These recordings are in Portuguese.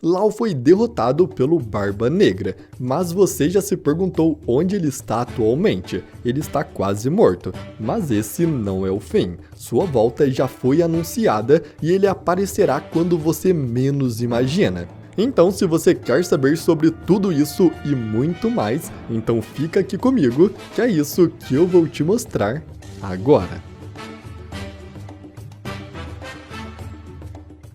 Lau foi derrotado pelo Barba Negra, mas você já se perguntou onde ele está atualmente? Ele está quase morto, mas esse não é o fim. Sua volta já foi anunciada e ele aparecerá quando você menos imagina. Então, se você quer saber sobre tudo isso e muito mais, então fica aqui comigo, que é isso que eu vou te mostrar agora.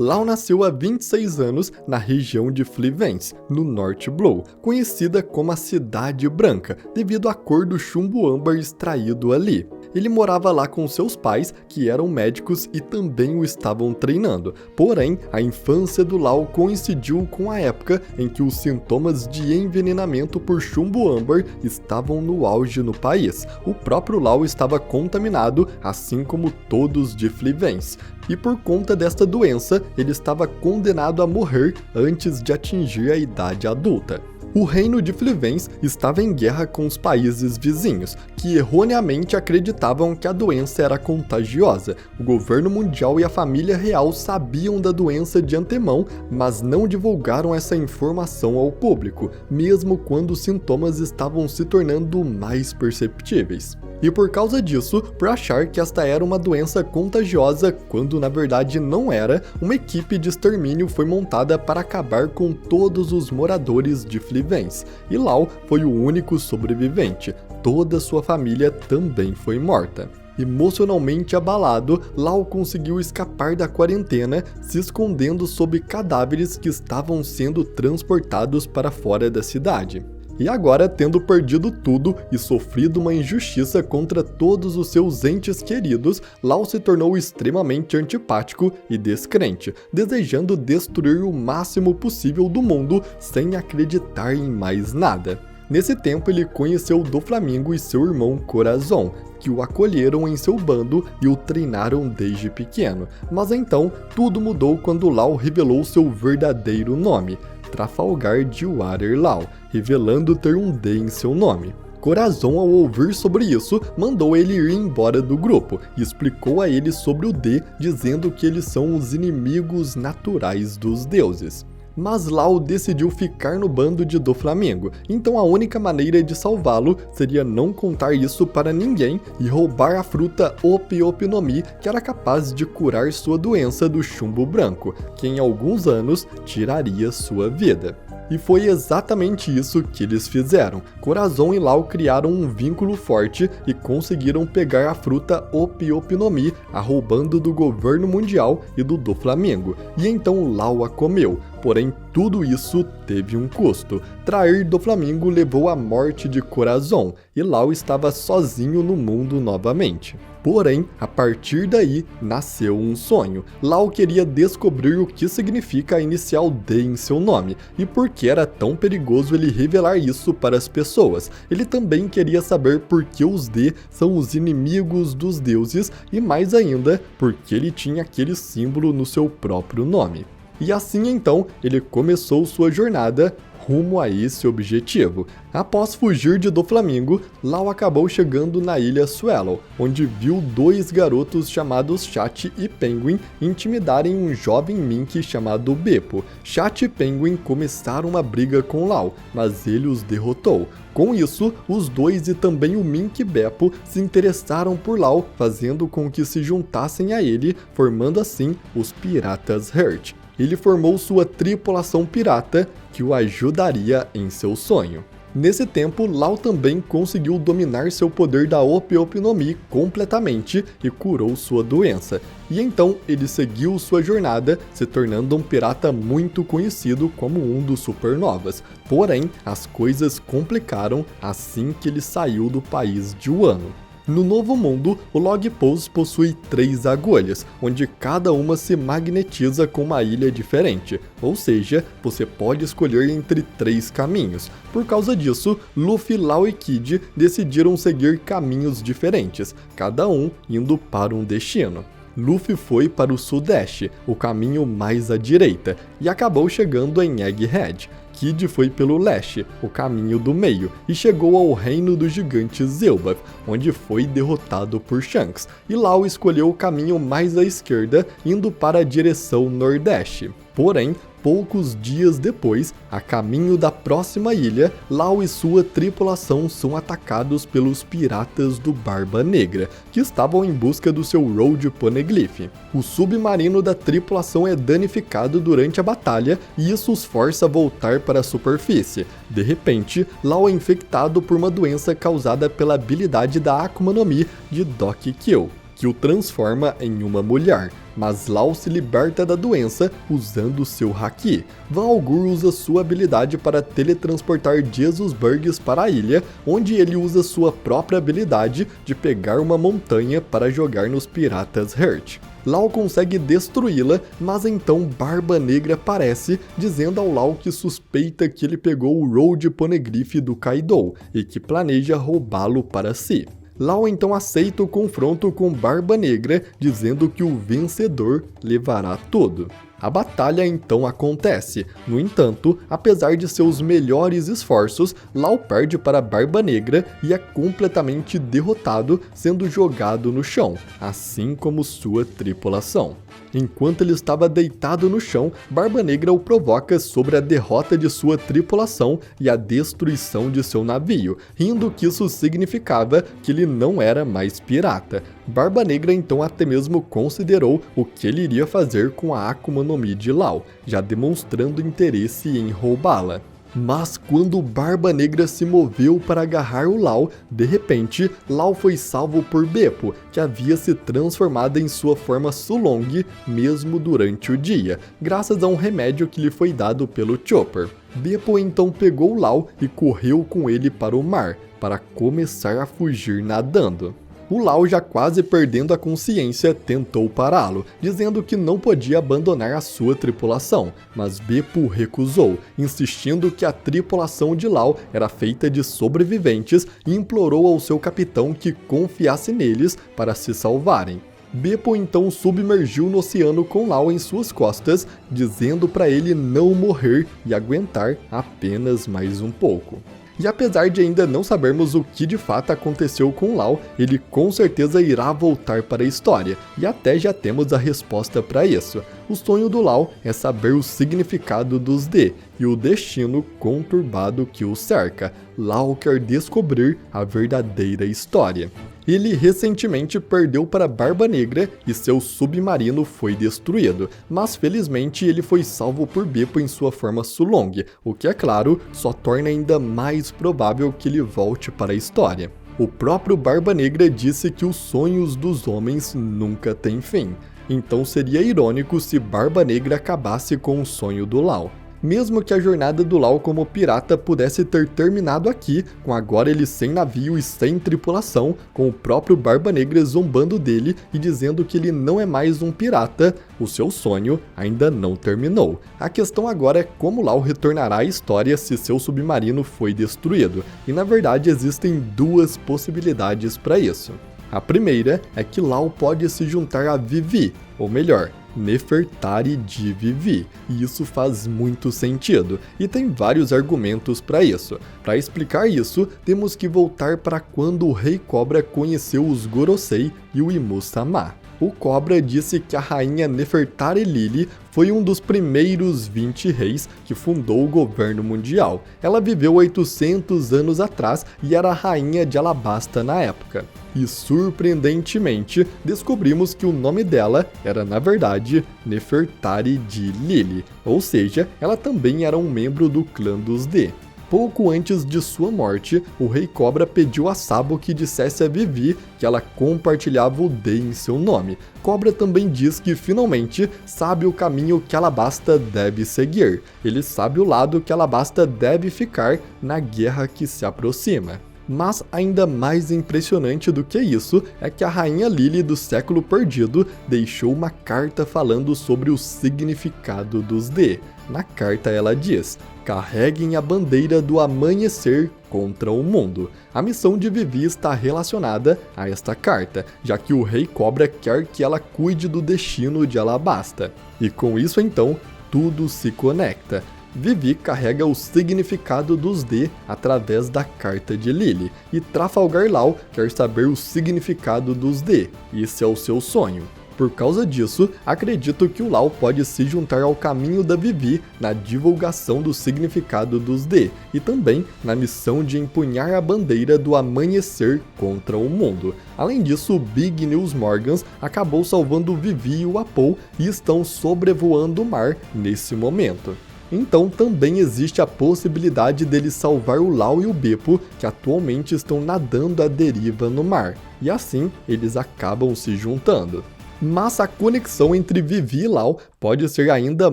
Lau nasceu há 26 anos na região de Flivence, no North Blow, conhecida como a Cidade Branca, devido à cor do chumbo âmbar extraído ali. Ele morava lá com seus pais, que eram médicos e também o estavam treinando. Porém, a infância do Lau coincidiu com a época em que os sintomas de envenenamento por chumbo âmbar estavam no auge no país. O próprio Lau estava contaminado, assim como todos de Flivence. E por conta desta doença, ele estava condenado a morrer antes de atingir a idade adulta. O reino de Flivence estava em guerra com os países vizinhos, que erroneamente acreditavam que a doença era contagiosa. O governo mundial e a família real sabiam da doença de antemão, mas não divulgaram essa informação ao público, mesmo quando os sintomas estavam se tornando mais perceptíveis. E por causa disso, por achar que esta era uma doença contagiosa, quando na verdade não era, uma equipe de extermínio foi montada para acabar com todos os moradores de Flivence. E Lau foi o único sobrevivente. Toda sua família também foi morta. Emocionalmente abalado, Lau conseguiu escapar da quarentena, se escondendo sob cadáveres que estavam sendo transportados para fora da cidade. E agora, tendo perdido tudo e sofrido uma injustiça contra todos os seus entes queridos, Lau se tornou extremamente antipático e descrente, desejando destruir o máximo possível do mundo sem acreditar em mais nada. Nesse tempo, ele conheceu Doflamingo e seu irmão Corazon, que o acolheram em seu bando e o treinaram desde pequeno. Mas então, tudo mudou quando Lau revelou seu verdadeiro nome, Trafalgar de Waterlau, revelando ter um D em seu nome. Corazon, ao ouvir sobre isso, mandou ele ir embora do grupo e explicou a ele sobre o D, dizendo que eles são os inimigos naturais dos deuses. Mas Lau decidiu ficar no bando de Doflamingo, então a única maneira de salvá-lo seria não contar isso para ninguém e roubar a fruta Opiopinomi, que era capaz de curar sua doença do chumbo branco, que em alguns anos tiraria sua vida. E foi exatamente isso que eles fizeram. Corazon e Lau criaram um vínculo forte e conseguiram pegar a fruta Opiopinomi, a roubando do governo mundial e do Doflamingo. E então Lau a comeu. Porém, tudo isso teve um custo. Trair Doflamingo levou à morte de Corazon, e Lau estava sozinho no mundo novamente. Porém, a partir daí, nasceu um sonho. Lau queria descobrir o que significa a inicial D em seu nome, e por que era tão perigoso ele revelar isso para as pessoas. Ele também queria saber por que os D são os inimigos dos deuses, e mais ainda, por que ele tinha aquele símbolo no seu próprio nome. E assim então, ele começou sua jornada rumo a esse objetivo. Após fugir de Doflamingo, Lau acabou chegando na ilha Swallow, onde viu dois garotos chamados Chat e Penguin intimidarem um jovem Mink chamado Beppo. Chat e Penguin começaram uma briga com Lau, mas ele os derrotou. Com isso, os dois e também o Mink Beppo se interessaram por Lau, fazendo com que se juntassem a ele, formando assim os Piratas Heart. Ele formou sua tripulação pirata, que o ajudaria em seu sonho. Nesse tempo, Lau também conseguiu dominar seu poder da Opiopinomi completamente e curou sua doença. E então ele seguiu sua jornada, se tornando um pirata muito conhecido como um dos supernovas. Porém, as coisas complicaram assim que ele saiu do país de Wano. No Novo Mundo, o Log Pose possui 3 agulhas, onde cada uma se magnetiza com uma ilha diferente, ou seja, você pode escolher entre 3 caminhos. Por causa disso, Luffy, Lau e Kid decidiram seguir caminhos diferentes, cada um indo para um destino. Luffy foi para o sudeste, o caminho mais à direita, e acabou chegando em Egghead. Kid foi pelo leste, o caminho do meio, e chegou ao reino do gigante Zelbaf, onde foi derrotado por Shanks, e Lau escolheu o caminho mais à esquerda, indo para a direção nordeste. Porém, poucos dias depois, a caminho da próxima ilha, Law e sua tripulação são atacados pelos piratas do Barba Negra, que estavam em busca do seu Road Poneglyph. O submarino da tripulação é danificado durante a batalha e isso os força a voltar para a superfície. De repente, Law é infectado por uma doença causada pela habilidade da Akuma no Mi de Doc Kill, que o transforma em uma mulher, mas Law se liberta da doença usando seu Haki. Van Augur usa sua habilidade para teletransportar Jesus Burgess para a ilha, onde ele usa sua própria habilidade de pegar uma montanha para jogar nos piratas Hurt. Law consegue destruí-la, mas então Barba Negra aparece, dizendo ao Law que suspeita que ele pegou o Road Poneglyph do Kaido e que planeja roubá-lo para si. Law então aceita o confronto com Barba Negra, dizendo que o vencedor levará tudo. A batalha então acontece. No entanto, apesar de seus melhores esforços, Law perde para Barba Negra e é completamente derrotado, sendo jogado no chão, assim como sua tripulação. Enquanto ele estava deitado no chão, Barba Negra o provoca sobre a derrota de sua tripulação e a destruição de seu navio, rindo que isso significava que ele não era mais pirata. Barba Negra então até mesmo considerou o que ele iria fazer com a Akuma no Mi de Law, já demonstrando interesse em roubá-la. Mas quando Barba Negra se moveu para agarrar o Law, de repente, Law foi salvo por Beppo, que havia se transformado em sua forma Sulong mesmo durante o dia, graças a um remédio que lhe foi dado pelo Chopper. Beppo então pegou Law e correu com ele para o mar, para começar a fugir nadando. O Law, já quase perdendo a consciência, tentou pará-lo, dizendo que não podia abandonar a sua tripulação, mas Beppo recusou, insistindo que a tripulação de Law era feita de sobreviventes e implorou ao seu capitão que confiasse neles para se salvarem. Beppo então submergiu no oceano com Law em suas costas, dizendo para ele não morrer e aguentar apenas mais um pouco. E apesar de ainda não sabermos o que de fato aconteceu com Law, ele com certeza irá voltar para a história, e até já temos a resposta para isso. O sonho do Law é saber o significado dos D e o destino conturbado que o cerca. Law quer descobrir a verdadeira história. Ele recentemente perdeu para Barba Negra e seu submarino foi destruído, mas felizmente ele foi salvo por Beppo em sua forma Sulong, o que é claro, só torna ainda mais provável que ele volte para a história. O próprio Barba Negra disse que os sonhos dos homens nunca têm fim, então seria irônico se Barba Negra acabasse com o sonho do Law. Mesmo que a jornada do Law como pirata pudesse ter terminado aqui, com agora ele sem navio e sem tripulação, com o próprio Barba Negra zombando dele e dizendo que ele não é mais um pirata, o seu sonho ainda não terminou. A questão agora é como Law retornará à história se seu submarino foi destruído, e na verdade existem duas possibilidades para isso. A primeira é que Law pode se juntar a Vivi, ou melhor, Nefertari de Vivi, e isso faz muito sentido, e tem vários argumentos para isso. Para explicar isso, temos que voltar para quando o Rei Cobra conheceu os Gorosei e o Imu-sama. O Cobra disse que a rainha Nefertari Lily foi um dos primeiros 20 reis que fundou o governo mundial. Ela viveu 800 anos atrás e era a rainha de Alabasta na época. E surpreendentemente, descobrimos que o nome dela era na verdade Nefertari de Lily, ou seja, ela também era um membro do clã dos D. Pouco antes de sua morte, o Rei Cobra pediu a Sabo que dissesse a Vivi que ela compartilhava o D em seu nome. Cobra também diz que finalmente sabe o caminho que Alabasta deve seguir. Ele sabe o lado que Alabasta deve ficar na guerra que se aproxima. Mas ainda mais impressionante do que isso é que a Rainha Lily do Século Perdido deixou uma carta falando sobre o significado dos D. Na carta ela diz: carreguem a bandeira do amanhecer contra o mundo. A missão de Vivi está relacionada a esta carta, já que o Rei Cobra quer que ela cuide do destino de Alabasta. E com isso então, tudo se conecta. Vivi carrega o significado dos D através da carta de Lily, e Trafalgar Law quer saber o significado dos D, esse é o seu sonho. Por causa disso, acredito que o Law pode se juntar ao caminho da Vivi na divulgação do significado dos D e também na missão de empunhar a bandeira do amanhecer contra o mundo. Além disso, o Big News Morgans acabou salvando o Vivi e o Apple e estão sobrevoando o mar nesse momento. Então também existe a possibilidade deles salvar o Law e o Beppo, que atualmente estão nadando à deriva no mar, e assim eles acabam se juntando. Mas a conexão entre Vivi e Law pode ser ainda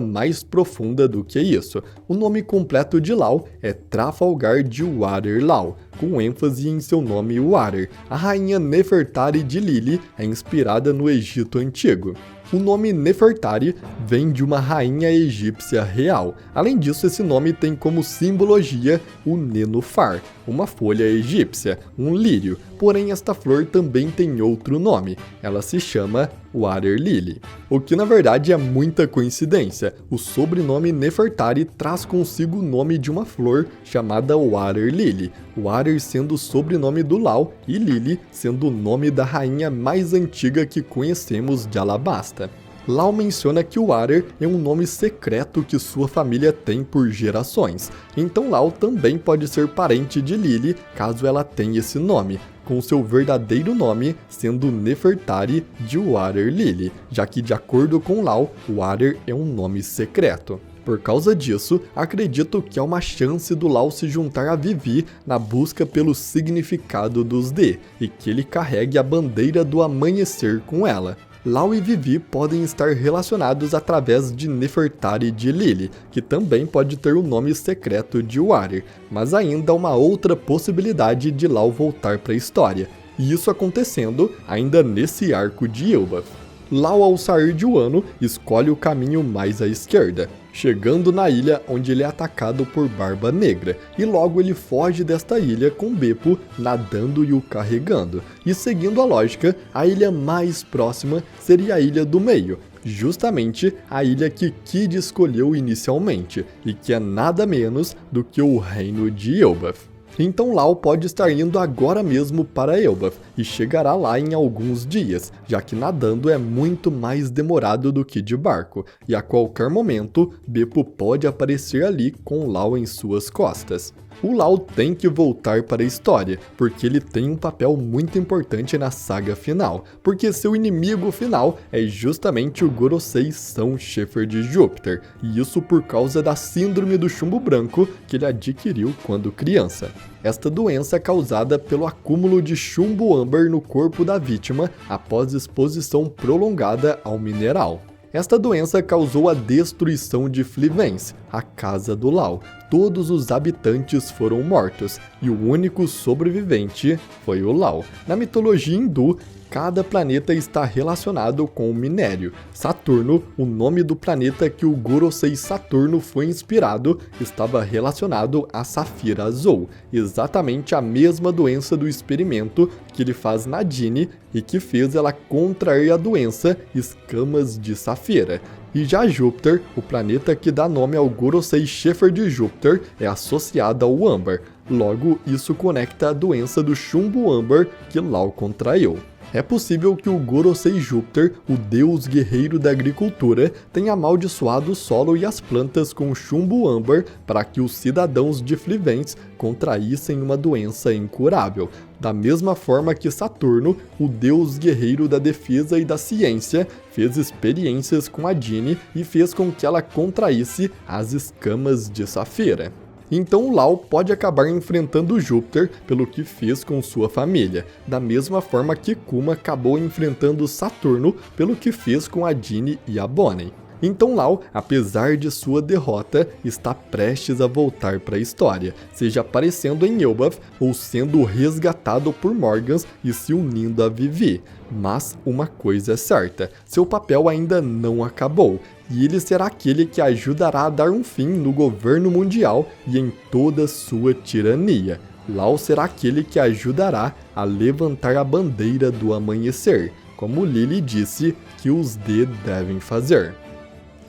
mais profunda do que isso. O nome completo de Law é Trafalgar de Water Law, com ênfase em seu nome Water. A rainha Nefertari de Lili é inspirada no Egito Antigo. O nome Nefertari vem de uma rainha egípcia real. Além disso, esse nome tem como simbologia o nenufar, uma folha egípcia, um lírio. Porém, esta flor também tem outro nome. Ela se chama Water Lily. O que na verdade é muita coincidência. O sobrenome Nefertari traz consigo o nome de uma flor chamada Water Lily. Water sendo o sobrenome do Law e Lily sendo o nome da rainha mais antiga que conhecemos de Alabasta. Law menciona que o Water é um nome secreto que sua família tem por gerações, então Law também pode ser parente de Lily caso ela tenha esse nome, com seu verdadeiro nome sendo Nefertari de Water Lily, já que de acordo com Law, Water é um nome secreto. Por causa disso, acredito que há uma chance do Law se juntar a Vivi na busca pelo significado dos D, e que ele carregue a bandeira do amanhecer com ela. Law e Vivi podem estar relacionados através de Nefertari de Lily, que também pode ter o nome secreto de Water, mas ainda há uma outra possibilidade de Law voltar para a história, e isso acontecendo ainda nesse arco de Elbaf. Law, ao sair de Wano, escolhe o caminho mais à esquerda, chegando na ilha onde ele é atacado por Barba Negra, e logo ele foge desta ilha com Beppo nadando e o carregando. E seguindo a lógica, a ilha mais próxima seria a Ilha do Meio, justamente a ilha que Kid escolheu inicialmente, e que é nada menos do que o reino de Elbaf. Então Law pode estar indo agora mesmo para Elbaf e chegará lá em alguns dias, já que nadando é muito mais demorado do que de barco, e a qualquer momento Beppo pode aparecer ali com Law em suas costas. O Law tem que voltar para a história, porque ele tem um papel muito importante na saga final, porque seu inimigo final é justamente o Gorosei São Schaefer de Júpiter, e isso por causa da síndrome do chumbo branco que ele adquiriu quando criança. Esta doença é causada pelo acúmulo de chumbo âmbar no corpo da vítima após exposição prolongada ao mineral. Esta doença causou a destruição de Flivens, a casa do Law. Todos os habitantes foram mortos, e o único sobrevivente foi o Law. Na mitologia hindu, cada planeta está relacionado com o minério. Saturno, o nome do planeta que o Gorosei Saturno foi inspirado, estava relacionado à Safira Azul, exatamente a mesma doença do experimento que ele faz na Dini e que fez ela contrair a doença Escamas de Safira. E já Júpiter, o planeta que dá nome ao Gorosei Schaefer de Júpiter, é associado ao âmbar. Logo, isso conecta a doença do chumbo âmbar que Law contraiu. É possível que o Gorosei Júpiter, o deus guerreiro da agricultura, tenha amaldiçoado o solo e as plantas com chumbo âmbar para que os cidadãos de Flivens contraíssem uma doença incurável. Da mesma forma que Saturno, o deus guerreiro da defesa e da ciência, fez experiências com a Dini e fez com que ela contraísse as escamas de Safira. Então Law pode acabar enfrentando Júpiter pelo que fez com sua família, da mesma forma que Kuma acabou enfrentando Saturno pelo que fez com a Dini e a Bonnie. Então Law, apesar de sua derrota, está prestes a voltar para a história, seja aparecendo em Elbaf ou sendo resgatado por Morgans e se unindo a Vivi. Mas uma coisa é certa, seu papel ainda não acabou, e ele será aquele que ajudará a dar um fim no governo mundial e em toda sua tirania. Law será aquele que ajudará a levantar a bandeira do amanhecer, como Lily disse que os D devem fazer.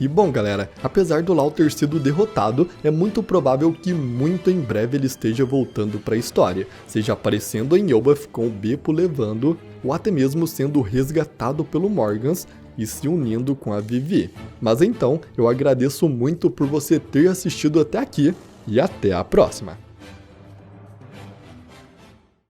E bom galera, apesar do Law ter sido derrotado, é muito provável que muito em breve ele esteja voltando para a história, seja aparecendo em Elbaf com o Beppo levando, ou até mesmo sendo resgatado pelo Morgans, e se unindo com a Vivi. Mas então, eu agradeço muito por você ter assistido até aqui e até a próxima!